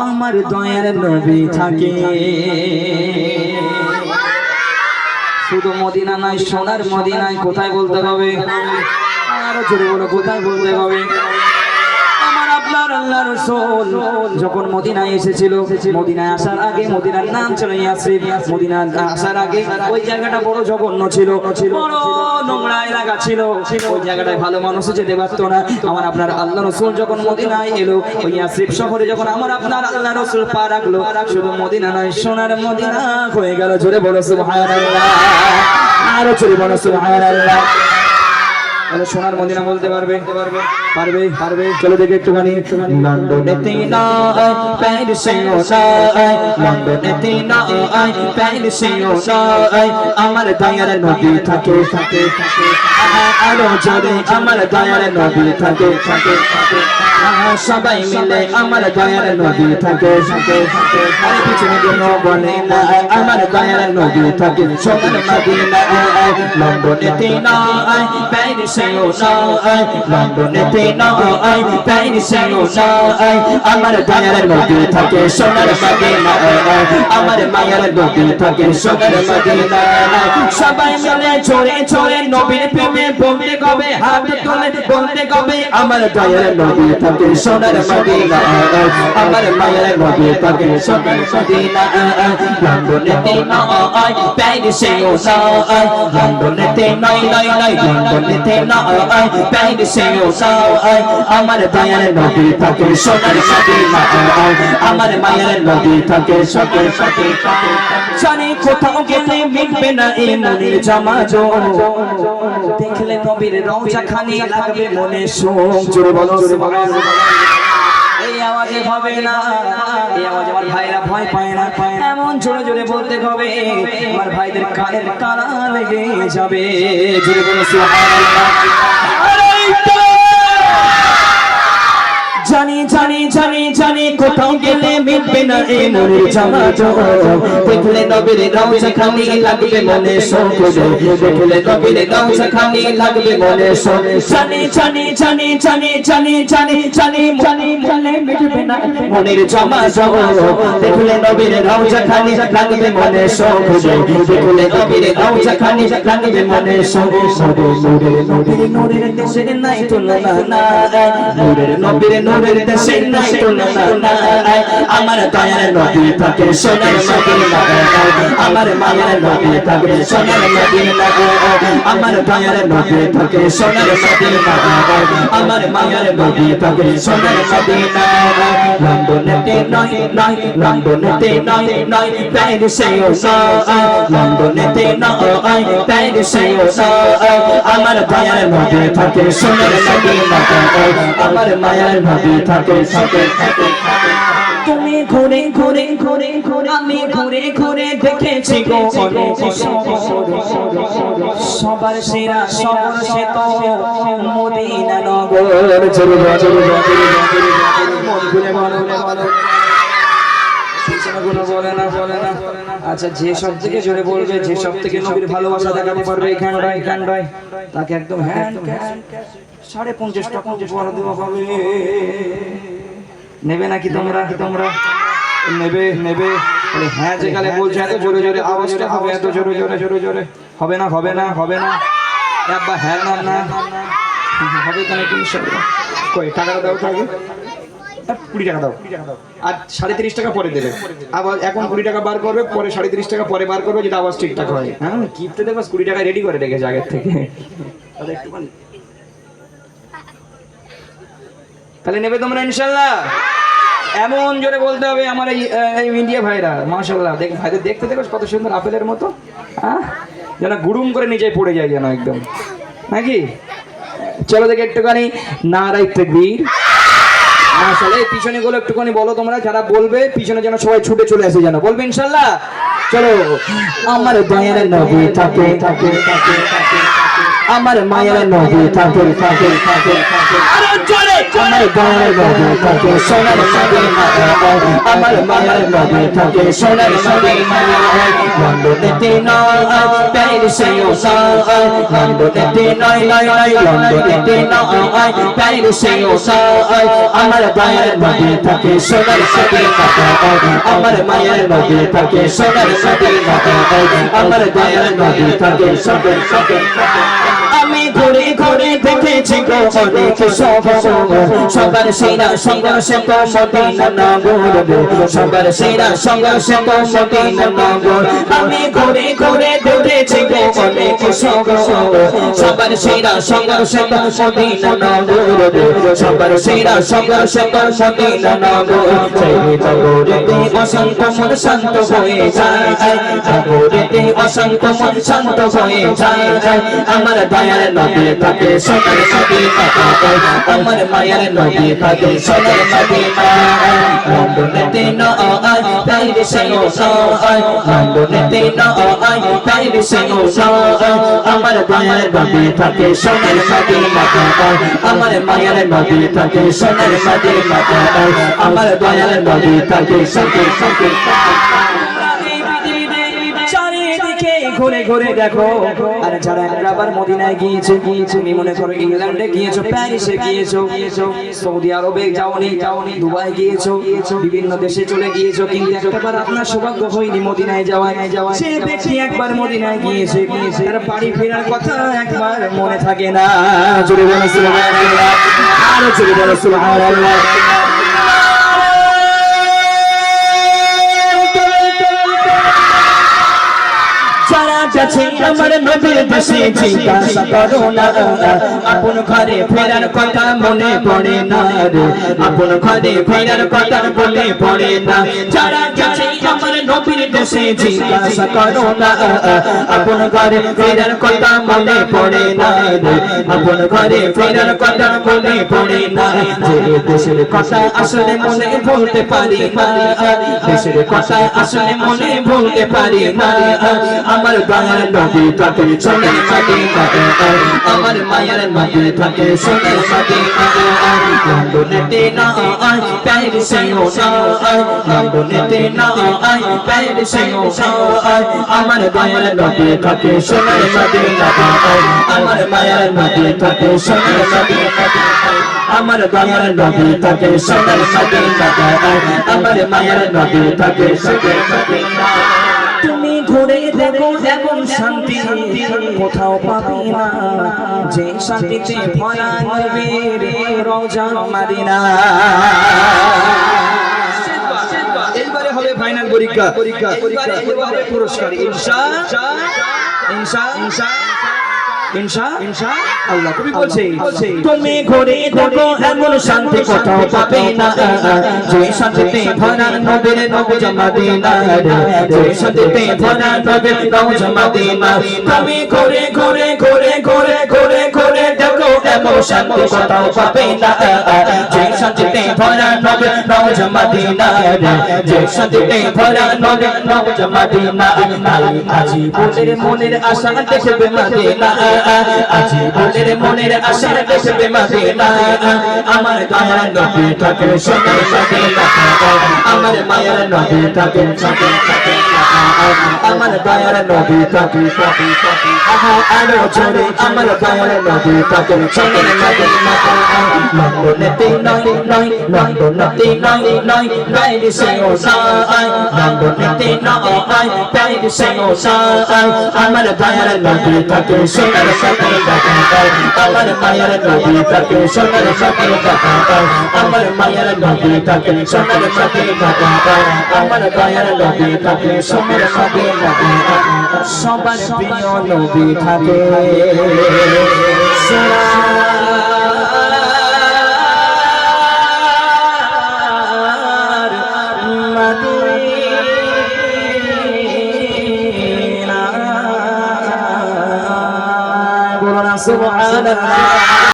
আমার দয়ার নবী থাকে শুধু মদিনা নয়, সোনার মদিনায়। কোথায় বলতে হবে? আরো জোরে বলো, কোথায় বলতে হবে? আল্লাহ রাসূল যখন মদিনায় এসেছিল, মদিনায় আসার আগে মদিনার নাম ছিল ইয়াসরিব। মদিনায় আসার আগে ওই জায়গাটা বড় জঘন্য ছিল, বড় নোংরা এলাকা ছিল। ওই জায়গাটায় ভালো মানুষ যেতে পারত না। আমার আপনার আল্লাহ রাসূল যখন মদিনায় এলো, ওই ইয়াসরিব শহরে যখন আমার আপনার আল্লাহ রাসূল পা রাখলো, শুধু মদিনা নয়, সোনার মদিনা হয়ে গেল। জোরে বলো সুবহানাল্লাহ, আরো জোরে বলো সুবহানাল্লাহ। সোনার মদিনা বলতে পারবে? পারবে পারবে। চলো দেখে একটুখানি। লন্ডনেতে নয়, প্যারিসেও নয়, লন্ডনেতে নয়, প্যারিসেও নয়, আমার দয়ার নবী থাকে থাকে থাকে। আরো জোরে, আমার দয়ার নবী থাকে থাকে থাকে। সবাই মিলে আমার দয়ার নবী থাকে থাকে থাকে। আর পিছনে কেন বলে না, আমার দয়ার নবী থাকে সোনার মদিনা। লন্ডনেতে নয়, প্যারিসেও নয়, লন্ডনেতে নয়, প্যারিসেও নয়, আমার দয়ার নবী থাকে সোনার মদিনা। আমার মায়ের নবী থাকে সোনার মদিনা। সবাই মিলে ছোড়ে ছোড়ে নবীর প্রেমে বলতে কবে, হাত তুলে বলতে কবে, আমার দয়ার নবী থাকে সোনার মদিনা। আমার মায়ের নবী থাকে সোনার মদিনা। লন্ডনেতে নয়, প্যারিসেও নয়, লন্ডনেতে নয় নয় নয়, লন্ডনেতে নয়, প্যারিসেও নয়, আমার দয়ার নবী থাকে সোনার মদিনা। আমার মায়ের নবী থাকে সোনার মদিনা। জানি কোথাও গেলে মিটবে না এই মনের জামাজো, দেখলে নবীর রওজা খানি লাগবে মনে সুখ। জোরে বলো সুবহানাল্লাহ। এই আওয়াজে হবে না, এই আওয়াজে আমার ভাইরা ভয় পায় না। এমন জোরে জোরে বলতে হবে, আমার ভাইদের কানের কানা লেগে যাবে। জোরে বলো সুবহানাল্লাহ। জানি জানি জানি জানি কোথাও গেলে মিটবে না এই মনের জামাজো, দেখলে নবীর রওজা খানি লাগবে মনে সুখ। দেখলে নবীর রওজা খানি লাগবে মনে সুখ। জানি জানি জানি জানি জানি জানি জানি জানি বলে মিটবে না মনের জামাজো, দেখলে নবীর রওজা খানি লাগবে মনে সুখ। দেখলে নবীর রওজা খানি লাগবে মনে সুখ। নূরের নবীর নূরের দেশের নাই তুলনা নাই, নূরের নবীর নূরের দেশে নাই তুলনা নাই। আমার দয়ার নবী থাকে সোনার মদিনা। আমার মায়ের নবী থাকে সোনার মদিনা। আমার দয়ার নবী থাকে সোনার মদিনা। আমার মায়ের নবী থাকে সোনার মদিনা। লন্ডনেতে নয় নয়, লন্ডনেতে নয় নয়, প্যারিসেও নয়, লন্ডনেতে নয়, প্যারিসেও নয়, আমার দয়ার নবী থাকে সোনার মদিনা। আমার মায়ের নবী থাকে থাকে থাকে। তুমি ঘুরে ঘুরে ঘুরে ঘুরে, আমি ঘুরে ঘুরে দেখেছি গো সবার সেরা শহর সে তো মদিনা নগর। চলো চলো মন খুলে বলো বলো। বলে না বলে না। আচ্ছা, যে সব থেকে জোরে বলবে, যে সব থেকে নবীর ভালোবাসা দেখাতে পারবে এখানটায় তাকে একদম হ্যান্ড 50.50 টাকা উপহার দেওয়া হবে। নেবে নাকি তোমরা? তোমরা নেবে নেবে? হ্যাঁ যেখানে বলছে এত জোরে জোরে আওয়াজটা হবে, এত জোরে জোরে জোরে জোরে হবে না হবে না হবে না। একবার হ্যাঁ না না হবে তো নাকি? কই টাকাটা দাও তো আগে, 20 টাকা দাও, আর 35.5 টাকা পরে দেবে। আবার এখন 20 টাকা বার করবে, পরে 35.5 টাকা পরে বার করবে, যেটা আওয়াজ ঠিকঠাক হয়। হ্যাঁ কিপতে দেবে, 20 টাকা রেডি করে রেখেছে আগের থেকে। তাহলে নেবে তোমরা ইনশাল্লাহ? এমন জোরে বলতে হবে আমার এই ইন্ডিয়া ভাইরা। মাশাআল্লাহ, দেখ ভাইদের দেখতে দেখো কত সুন্দর, আপেলের মতো। হ্যাঁ যেন গুড়ুম করে নিচে পড়ে যায় যেন একদম, নাকি? চলো দেখে একটুখানি নারায়ে তাকবীর। মাশাআল্লাহ, এই পিছনে গুলো একটুখানি বলো তোমরা, যারা বলবে পিছনে যেন সবাই ছুটে চলে আসে, যেন বলবে ইনশাল্লাহ। চলো। আমার দয়ার নবী থাকে থাকে থাকে থাকে। আমার মায়ের নবী থাকে থাকে থাকে আরো জোরে আমার গায়ের নবী থাকে সোনার মদিনা আমার মায়ের নবী থাকে সোনার মদিনা লন্ডনেতে নয় প্যারিসেও নয় লন্ডনেতে নয় নয় নয় লন্ডনেতে নয় প্যারিসেও নয় আমার গায়ের নবী থাকে সোনার মদিনা আমার মায়ের নবী থাকে সোনার মদিনা আমার গায়ের নবী থাকে সোনার মদিনা আমি ঘুরে ঘুরে দেখেছি গো অনেক সবার সেরা সংঘর্ষ তো মদিনা নগর সবার সেরা সংঘর্ষ তো মদিনা নগর আমি ঘুরে ঘুরে দেখেছি গো অনেক সবার সেরা সংঘর্ষ তো মদিনা নগর সবার সেরা সংঘর্ষ তো মদিনা নগর সেই নগরেতে অশান্ত মন শান্ত হয়ে যায় নগরেতে অশান্ত মন শান্ত হয়ে যায় আমার দয়ার নবী থাকে সোনার মদিনা আমার মায়ের নবী থাকে সোনার মদিনা লন্ডনেতে নয় প্যারিসেও নয় লন্ডনেতে নয় প্যারিসেও নয় আমার দয়ার নবী থাকে সোনার মদিনা আমার মায়ের নবী থাকে সোনার মদিনা আমার দয়ার নবী থাকে সোনার মদিনা ঘুরে ঘুরে দেখো আর যারা একবার মদিনায় গিয়েছে তুমি মনে করো ইংল্যান্ডে গিয়েছো প্যারিসে গিয়েছো সৌদি আরবে যাওনি দুবাই গিয়েছো বিভিন্ন দেশে চলে গিয়েছো কিন্তু একবার আপনার সৌভাগ্য হয়নি মদিনায় যাওয়ায় সে ব্যক্তি একবার মদিনায় গিয়েছে তার বাড়ি ফেরার কথা একবার মনে থাকে না জোরে বলো সুবহানাল্লাহ আর জোরে বলো সুবহানাল্লাহ আমার নবীর দেশে জিজ্ঞাসা করো না আপন ঘরে ফেরার কথা মনে পড়ে না রে আপন ঘরে ফেরার কথা মনে পড়ে না যারা গেছে আমার নবীর দেশে জিজ্ঞাসা করো না আপন ঘরে ফেরার কথা মনে পড়ে না রে আপন ঘরে ফেরার কথা মনে পড়ে না যে দেশের কথা আসলে মনে ভুলতে পারি না দেশের কথা আসলে মনে ভুলতে পারি না আমার গায়ের নবী থাকে সোনার মদিনা আমার মায়ের নবী থাকে সোনার মদিনা লন্ডনেতে নয় প্যারিসেও নয় লন্ডনেতে নয় প্যারিসেও নয় আমার গায়ের নবী থাকে সোনার মদিনা আমার মায়ের নবী থাকে সোনার মদিনা আমার গায়ের নবী থাকে সোনার মদিনা আমার মায়ের নবী থাকে সোনার মদিনা তুমি ঘুরে দেখো এমন শান্তি কোথাও পাবে না যে শান্তিতে ভরা নবীর রওজা মদিনা এইবারে হবে ফাইনাল পরীক্ষা এবারে পুরস্কার আল্লাহ কবি বলছে তুমি ঘুরে দেখো এমন শান্তি কোথাও পাবে না যে শান্তিতে ভরা নবীর রওজা মদিনা যে শান্তিতে ভরা নবীর রওজা মদিনা তুমি ঘুরে ঘুরে ঘুরে ঘুরে ঘুরে ঘুরে দেখো এমন শান্তি কোথাও পাবে না যে শান্তিতে ভরা নবীর রওজা মদিনা যে শান্তিতে ভরা নবীর রওজা মদিনা আজি বুলের মনের আশা দেখবে মদিনা আজি বুলের মনের আশা দেখবে মদিনা আমার গায়ের নবী থাকে সোনার মদিনা আমার মায়ের নবী থাকে সোনার মদিনা আমার গায়ের নবী থাকে আহা আরো জোরে আমার গায়ের নবী থাকে সোনার মদিনা লন্ডনেতে নয় নয় লন্ডনেতে নয় নয় প্যারিসেও নয় লন্ডনেতে নয় প্যারিসেও নয় আমার গায়ের নবী থাকে সোনার মদিনা আমার মায়ের নবী থাকে সোনার মদিনা আমার মায়ের নবী থাকে সোনার মদিনা আমার গায়ের নবী থাকে সোনার মদিনা সবার প্রিয় নবী থাকে সুবহানাল্লাহ।